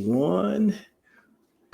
One.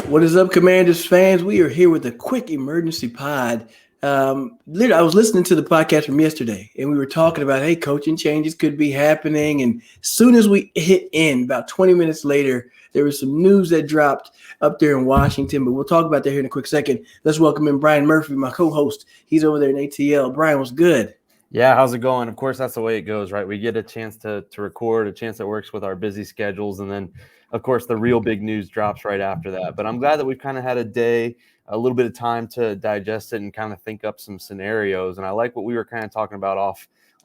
What is up, Commanders fans? We are here with a quick emergency pod. Literally, I was listening to the podcast from yesterday, and we were talking about, hey, coaching changes could be happening. And as soon as we hit in, about 20 minutes later, there was some news that dropped up there in Washington, but we'll talk about that here in a quick second. Let's welcome in Brian Murphy, my co-host. He's over there in ATL. Brian, what's good? Yeah, how's it going? Of course, that's the way it goes, right? We get a chance to record, a chance that works with our busy schedules, and then, of course, the real big news drops right after that. But I'm glad that we've kind of had a day, a little bit of time to digest it and kind of think up some scenarios. And I like what we were kind of talking about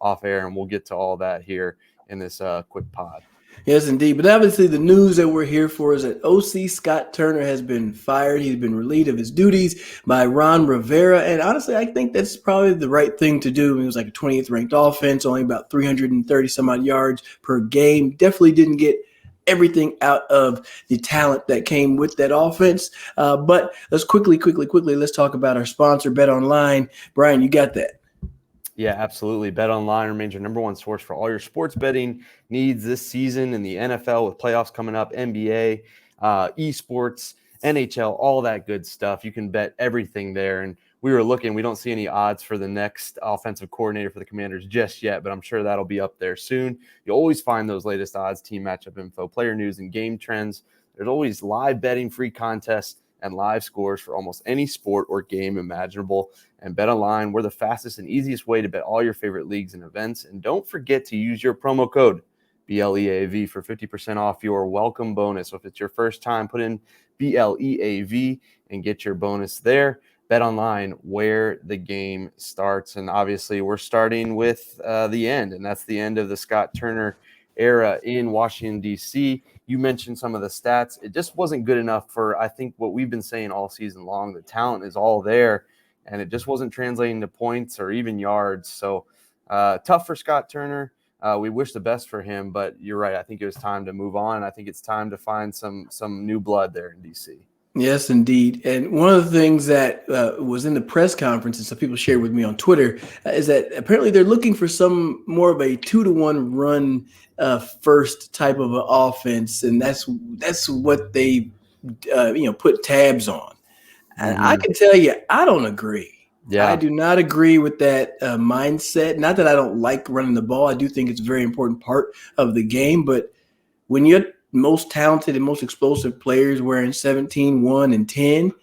off air, and we'll get to all that here in this quick pod. Yes, indeed. But obviously, the news that we're here for is that OC Scott Turner has been fired. He's been relieved of his duties by Ron Rivera. And honestly, I think that's probably the right thing to do. It was like a 20th ranked offense, only about 330 some odd yards per game. Definitely didn't get everything out of the talent that came with that offense. But let's quickly, let's talk about our sponsor, Bet Online. Brian, you got that? Yeah, absolutely. BetOnline remains your number one source for all your sports betting needs this season in the NFL with playoffs coming up, NBA, esports, NHL, all that good stuff. You can bet everything there. And we were looking, we don't see any odds for the next offensive coordinator for the Commanders just yet, but I'm sure that'll be up there soon. You'll always find those latest odds, team matchup info, player news, and game trends. There's always live betting, free contests, and live scores for almost any sport or game imaginable. And BetOnline, we're the fastest and easiest way to bet all your favorite leagues and events. And don't forget to use your promo code BLEAV for 50% off your welcome bonus. So if it's your first time, put in BLEAV and get your bonus there. BetOnline, where the game starts. And obviously, we're starting with the end, and that's the end of the Scott Turner era in Washington, D.C. You mentioned some of the stats. It just wasn't good enough for, I think, what we've been saying all season long. The talent is all there, and it just wasn't translating to points or even yards. So tough for Scott Turner. We wish the best for him, but you're right. I think it was time to move on. I think it's time to find some new blood there in D.C. Yes, indeed. And one of the things that was in the press conference, and some people shared with me on Twitter, is that apparently they're looking for some more of a 2-to-1 run first type of an offense, and that's what they put tabs on. And I can tell you, I don't agree. Yeah. I do not agree with that mindset. Not that I don't like running the ball. I do think it's a very important part of the game, but when you're most talented and most explosive players wearing 17, 1, and 10,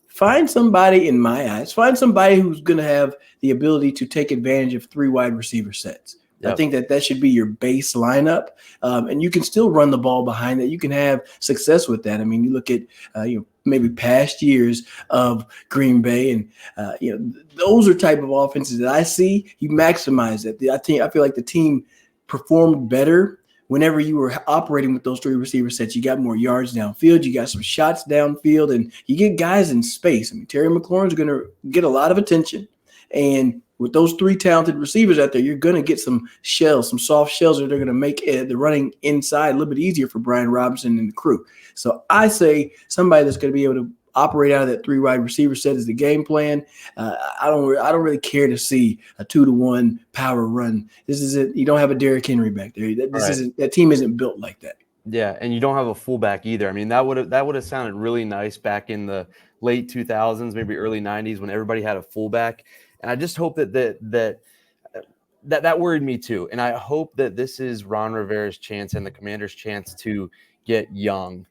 find somebody, in my eyes, find somebody who's going to have the ability to take advantage of 3 wide receiver sets. Yep. I think that should be your base lineup, and you can still run the ball behind that. You can have success with that. I mean, you look at maybe past years of Green Bay, and those are type of offenses that I see. You maximize that. I feel like the team performed better whenever you were operating with those 3 receiver sets. You got more yards downfield, you got some shots downfield, and you get guys in space. I mean, Terry McLaurin's going to get a lot of attention, and with those 3 talented receivers out there, you're going to get some shells, some soft shells that are going to make the running inside a little bit easier for Brian Robinson and the crew. So I say somebody that's going to be able to operate out of that 3 wide receiver set is the game plan. I don't really care to see a 2-to-1 power run. This isn't. You don't have a Derrick Henry back there. That team isn't built like that. Yeah, and you don't have a fullback either. I mean, that would have sounded really nice back in the late 2000s, maybe early 90s, when everybody had a fullback. And I just hope that worried me too. And I hope that this is Ron Rivera's chance and the Commanders' chance to get young.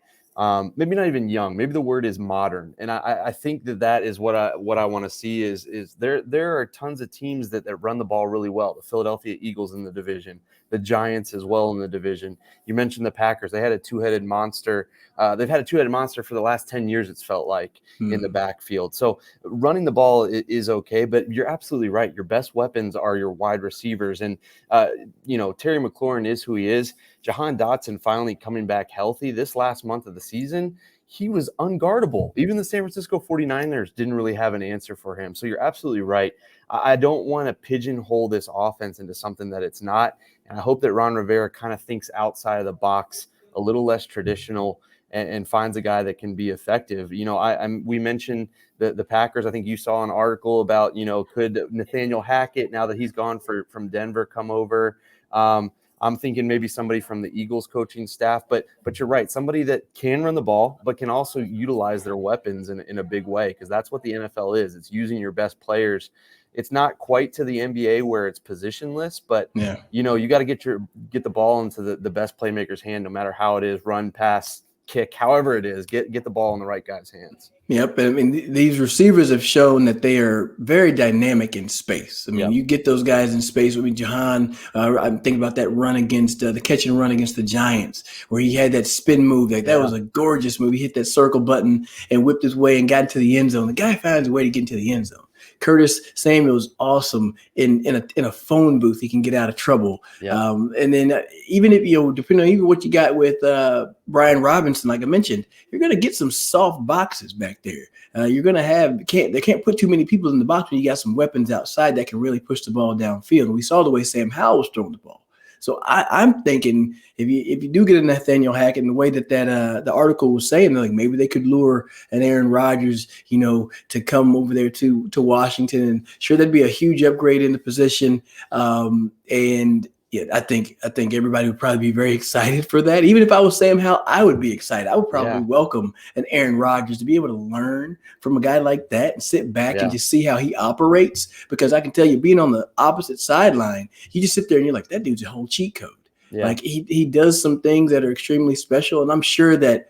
Maybe not even young. Maybe the word is modern. And I think that is what I want to see is there are tons of teams that run the ball really well. The Philadelphia Eagles in the division, the Giants as well in the division. You mentioned the Packers. They had a two-headed monster. They've had a two-headed monster for the last 10 years, it's felt like, in the backfield. So running the ball is okay, but you're absolutely right. Your best weapons are your wide receivers. And, Terry McLaurin is who he is. Jahan Dotson finally coming back healthy this last month of the season. He was unguardable. Even the San Francisco 49ers didn't really have an answer for him. So you're absolutely right. I don't want to pigeonhole this offense into something that it's not. And I hope that Ron Rivera kind of thinks outside of the box, a little less traditional, and finds a guy that can be effective. We mentioned the Packers. I think you saw an article about, could Nathaniel Hackett, now that he's gone from Denver, come over? I'm thinking maybe somebody from the Eagles coaching staff, but you're right, somebody that can run the ball, but can also utilize their weapons in a big way, because that's what the NFL is. It's using your best players. It's not quite to the NBA where it's positionless, but Yeah. you got to get the ball into the best playmaker's hand, no matter how it is, run, pass, kick, however it is, get the ball in the right guy's hands. Yep. I mean, these receivers have shown that they are very dynamic in space. I mean, Yep. you get those guys in space. I mean, Jahan, I'm thinking about that run against the catch and run against the Giants, where he had that spin move. Like, that was a gorgeous move. He hit that circle button and whipped his way and got into the end zone. The guy finds a way to get into the end zone. Curtis Samuel's awesome in a phone booth. He can get out of trouble. Yep. And then even if, depending on even what you got with Brian Robinson, like I mentioned, you're going to get some soft boxes back there. You're going to have they can't put too many people in the box when you got some weapons outside that can really push the ball downfield. And we saw the way Sam Howell was throwing the ball. So I'm thinking if you do get a Nathaniel Hackett, and the way that the article was saying, like maybe they could lure an Aaron Rodgers, to come over there to Washington, and sure, that'd be a huge upgrade in the position. And yeah, I think everybody would probably be very excited for that. Even if I was Sam Howell, I would be excited. I would probably welcome an Aaron Rodgers to be able to learn from a guy like that and sit back and just see how he operates. Because I can tell you, being on the opposite sideline, you just sit there and you're like, that dude's a whole cheat code. Yeah. Like he does some things that are extremely special, and I'm sure that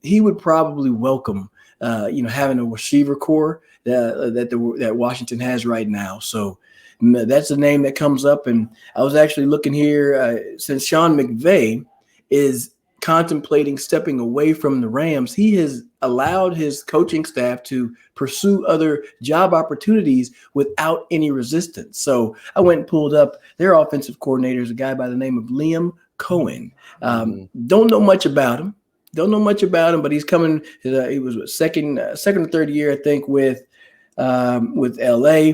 he would probably welcome having a receiver core that Washington has right now. So that's a name that comes up. And I was actually looking here, since Sean McVay is contemplating stepping away from the Rams, he has allowed his coaching staff to pursue other job opportunities without any resistance. So I went and pulled up their offensive coordinator, is a guy by the name of Liam Cohen. Don't know much about him. But he's coming. He was second or third year, I think, with LA.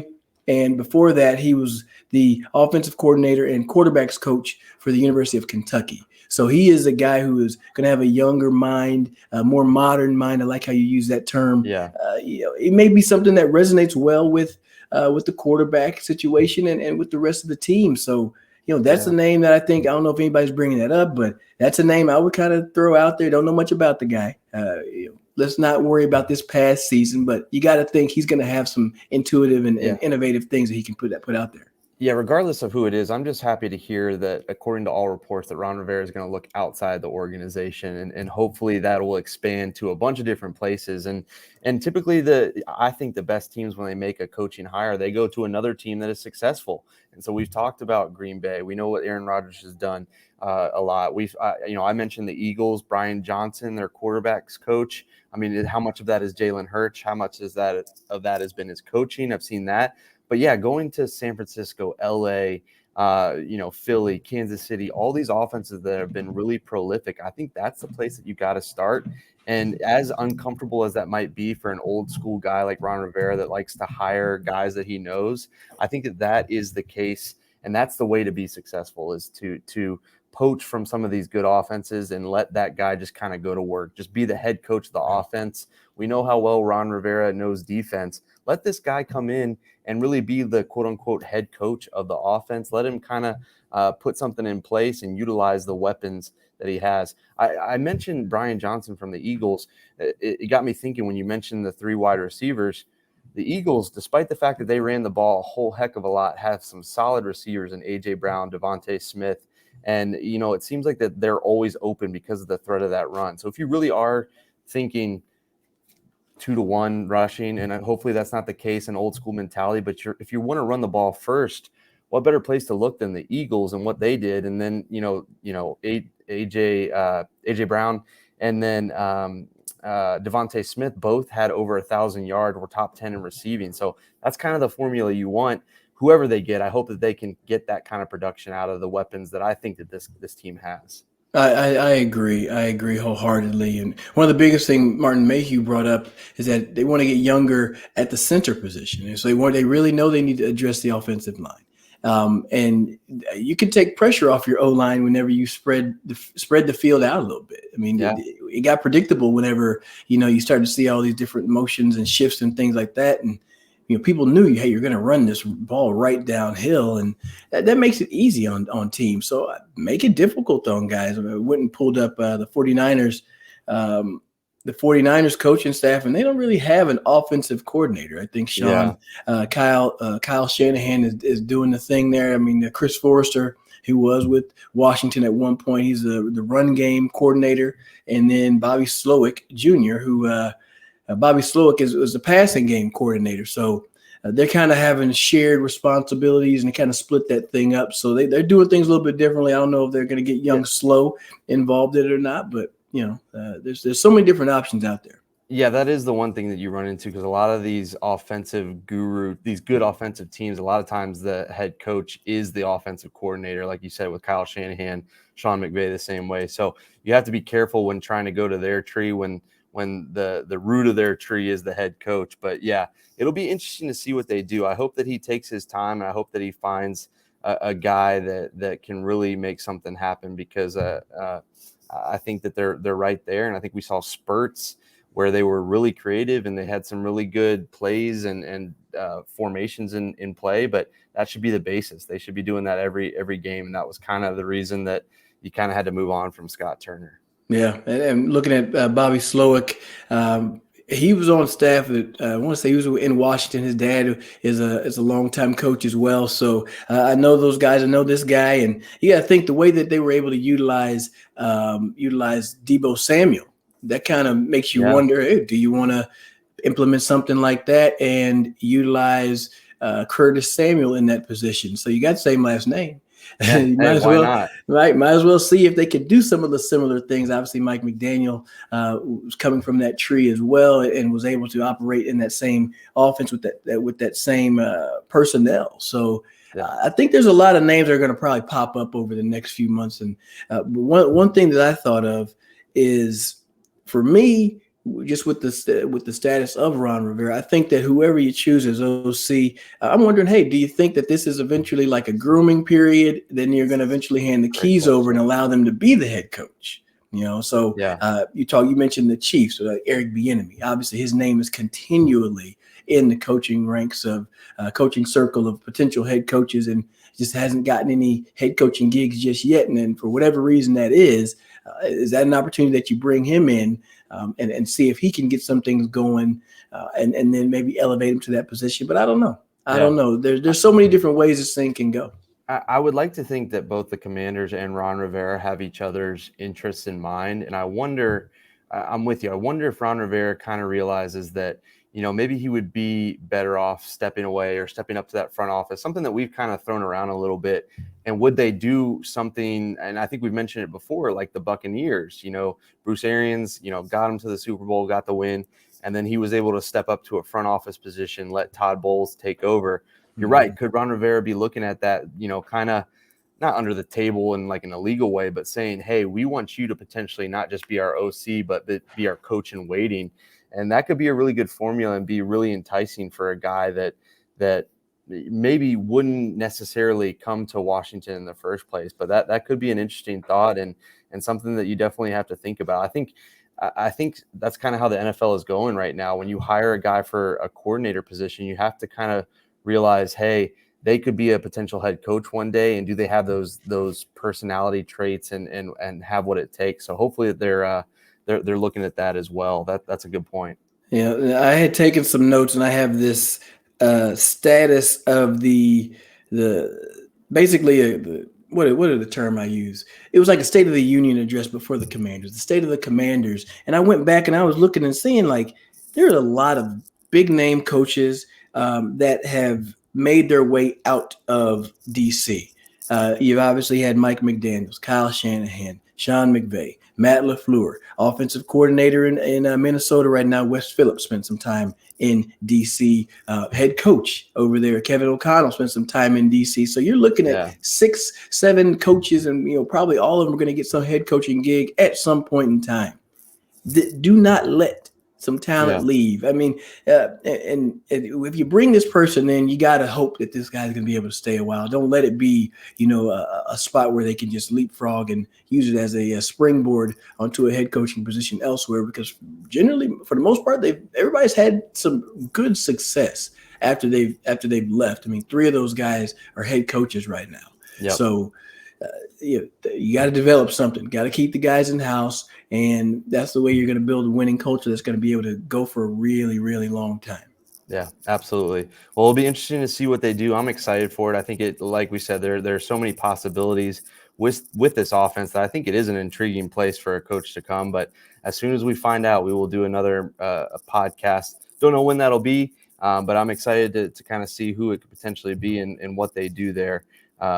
And before that, he was the offensive coordinator and quarterbacks coach for the University of Kentucky. So he is a guy who is going to have a younger mind, a more modern mind. I like how you use that term. Yeah. It may be something that resonates well with the quarterback situation and with the rest of the team. So, that's a name that I think, I don't know if anybody's bringing that up, but that's a name I would kind of throw out there. Don't know much about the guy. Let's not worry about this past season, but you got to think he's going to have some intuitive and innovative things that he can put out there. Yeah, regardless of who it is, I'm just happy to hear that, according to all reports, that Ron Rivera is going to look outside the organization, and hopefully that will expand to a bunch of different places. And typically, I think the best teams, when they make a coaching hire, they go to another team that is successful. And so we've talked about Green Bay. We know what Aaron Rodgers has done a lot. I mentioned the Eagles, Brian Johnson, their quarterbacks coach. I mean, how much of that is Jalen Hurts? How much of that has been his coaching? I've seen that. But yeah, going to San Francisco, LA, Philly, Kansas City, all these offenses that have been really prolific, I think that's the place that you got to start. And as uncomfortable as that might be for an old school guy like Ron Rivera that likes to hire guys that he knows, I think that is the case. And that's the way to be successful, is to poach from some of these good offenses and let that guy just kind of go to work. Just be the head coach of the offense. We know how well Ron Rivera knows defense. Let this guy come in and really be the quote unquote head coach of the offense. Let him kind of put something in place and utilize the weapons that he has. I mentioned Brian Johnson from the Eagles. It got me thinking when you mentioned the three wide receivers. The Eagles, despite the fact that they ran the ball a whole heck of a lot, have some solid receivers in A.J. Brown, Devontae Smith. And, it seems like that they're always open because of the threat of that run. So if you really are thinking 2-to-1 rushing, and hopefully that's not the case, an old school mentality, but if you want to run the ball first, what better place to look than the Eagles and what they did? And then, A.J. Brown and then Devontae Smith both had over 1,000 yards, were top 10 in receiving. So that's kind of the formula you want. Whoever they get, I hope that they can get that kind of production out of the weapons that I think that this team has. I agree. I agree wholeheartedly. And one of the biggest things Martin Mayhew brought up is that they want to get younger at the center position. And so they really know they need to address the offensive line. And you can take pressure off your O-line whenever you spread the field out a little bit. I mean, it got predictable whenever, you start to see all these different motions and shifts and things like that. And people knew, hey, you're going to run this ball right downhill, and that makes it easy on teams. So make it difficult on guys. I went and pulled up the 49ers. Um, the 49ers coaching staff, and they don't really have an offensive coordinator. I think Yeah. Kyle Shanahan is doing the thing there. I mean, Chris Forrester, who was with Washington at one point, he's the run game coordinator, and then Bobby Slowick Jr., who Bobby Slowick is the passing game coordinator. So they're kind of having shared responsibilities and kind of split that thing up. So they're doing things a little bit differently. I don't know if they're going to get young Slow involved in it or not, but there's so many different options out there. Yeah, that is the one thing that you run into, because a lot of these these good offensive teams, a lot of times the head coach is the offensive coordinator, like you said, with Kyle Shanahan, Sean McVay the same way. So you have to be careful when trying to go to their tree when the root of their tree is the head coach. But yeah, it'll be interesting to see what they do. I hope that he takes his time, and I hope that he finds a guy that can really make something happen, because I think that they're right there, and I think we saw spurts where they were really creative and they had some really good plays and formations in play. But that should be the basis. They should be doing that every game, and that was kind of the reason that you kind of had to move on from Scott Turner. Yeah, and looking at Bobby Slowick, he was on staff at I want to say he was in Washington. His dad is a longtime coach as well, so I know those guys. I know this guy, and you got to think the way that they were able to utilize Debo Samuel. That kind of makes you wonder: hey, do you want to implement something like that and utilize Curtis Samuel in that position? So you got the same last name. Yeah, You might as why well, not? right? Might as well see if they could do some of the similar things. Obviously, Mike McDaniel was coming from that tree as well, and was able to operate in that same offense with that same personnel. So I think there's a lot of names that are going to probably pop up over the next few months. And one thing that I thought of is, for me, just with the status of Ron Rivera, I think that whoever you choose as OC, I'm wondering, hey, do you think that this is eventually like a grooming period? Then you're going to eventually hand the keys over and allow them to be the head coach. So you mentioned the Chiefs, Eric Bieniemy. Obviously, his name is continually in the coaching ranks of coaching circle of potential head coaches, and just hasn't gotten any head coaching gigs just yet. And then for whatever reason that is that an opportunity that you bring him in and see if he can get some things going and then maybe elevate him to that position? But I don't know. I don't know. There's so many different ways this thing can go. I would like to think that both the Commanders and Ron Rivera have each other's interests in mind. And I wonder, I'm with you. I wonder if Ron Rivera kind of realizes that, maybe he would be better off stepping away or stepping up to that front office, something that we've kind of thrown around a little bit. And would they do something? And I think we've mentioned it before, like the Buccaneers, Bruce Arians, got him to the Super Bowl, got the win. And then he was able to step up to a front office position, let Todd Bowles take over. You're right. Could Ron Rivera be looking at that, kind of not under the table in like an illegal way, but saying, hey, we want you to potentially not just be our OC, but be our coach in waiting. And that could be a really good formula and be really enticing for a guy that maybe wouldn't necessarily come to Washington in the first place. But that could be an interesting thought and something that you definitely have to think about. I think that's kind of how the NFL is going right now. When you hire a guy for a coordinator position, you have to kind of realize, hey, they could be a potential head coach one day, and do they have those personality traits and have what it takes? So hopefully they're looking at that as well. That's a good point. Yeah, I had taken some notes, and I have this status of the basically what are the term I use? It was like a State of the Union address before the Commanders, the State of the Commanders, and I went back and I was looking and seeing like there are a lot of big name coaches that have made their way out of DC. You've obviously had Mike McDaniels, Kyle Shanahan, Sean McVay, Matt LaFleur, offensive coordinator in Minnesota right now. Wes Phillips spent some time in DC. Head coach over there, Kevin O'Connell, spent some time in DC. So you're looking at 6, 7 coaches, and probably all of them are going to get some head coaching gig at some point in time. Do not let some talent leave. I mean, and if you bring this person in, you got to hope that this guy's going to be able to stay a while. Don't let it be, a spot where they can just leapfrog and use it as a springboard onto a head coaching position elsewhere. Because generally, for the most part, everybody's had some good success after they've left. I mean, 3 of those guys are head coaches right now. Yep. So you got to develop something. Got to keep the guys in house, and that's the way you're going to build a winning culture that's going to be able to go for a really, really long time. Yeah, absolutely. Well, it'll be interesting to see what they do. I'm excited for it. I think it, like we said, there are so many possibilities with this offense that I think it is an intriguing place for a coach to come. But as soon as we find out, we will do another a podcast. Don't know when that'll be, but I'm excited to kind of see who it could potentially be and what they do there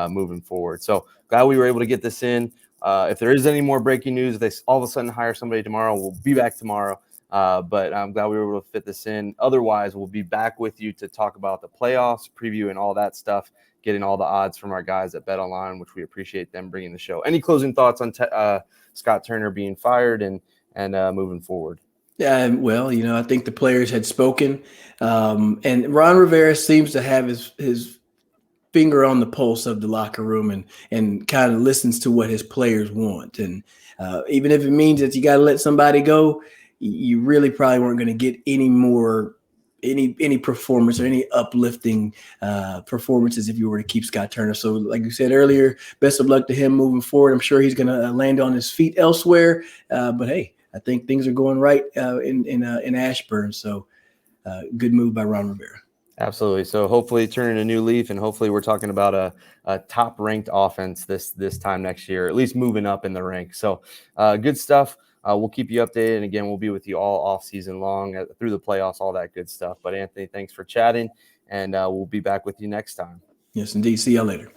moving forward. So glad we were able to get this in. If there is any more breaking news, if they all of a sudden hire somebody tomorrow, we'll be back tomorrow. But I'm glad we were able to fit this in. Otherwise, we'll be back with you to talk about the playoffs, preview, and all that stuff, getting all the odds from our guys at Bet Online, which we appreciate them bringing the show. Any closing thoughts on Scott Turner being fired and moving forward? Yeah, well, I think the players had spoken, and Ron Rivera seems to have his finger on the pulse of the locker room and kind of listens to what his players want. And even if it means that you got to let somebody go, you really probably weren't going to get any performance or any uplifting performances if you were to keep Scott Turner. So like you said earlier, best of luck to him moving forward. I'm sure he's going to land on his feet elsewhere. But hey, I think things are going right in Ashburn. So good move by Ron Rivera. Absolutely. So hopefully turning a new leaf, and hopefully we're talking about a top-ranked offense this time next year, at least moving up in the rank. So good stuff. We'll keep you updated. And again, we'll be with you all off season long through the playoffs, all that good stuff. But Anthony, thanks for chatting, and we'll be back with you next time. Yes, indeed. See y'all later.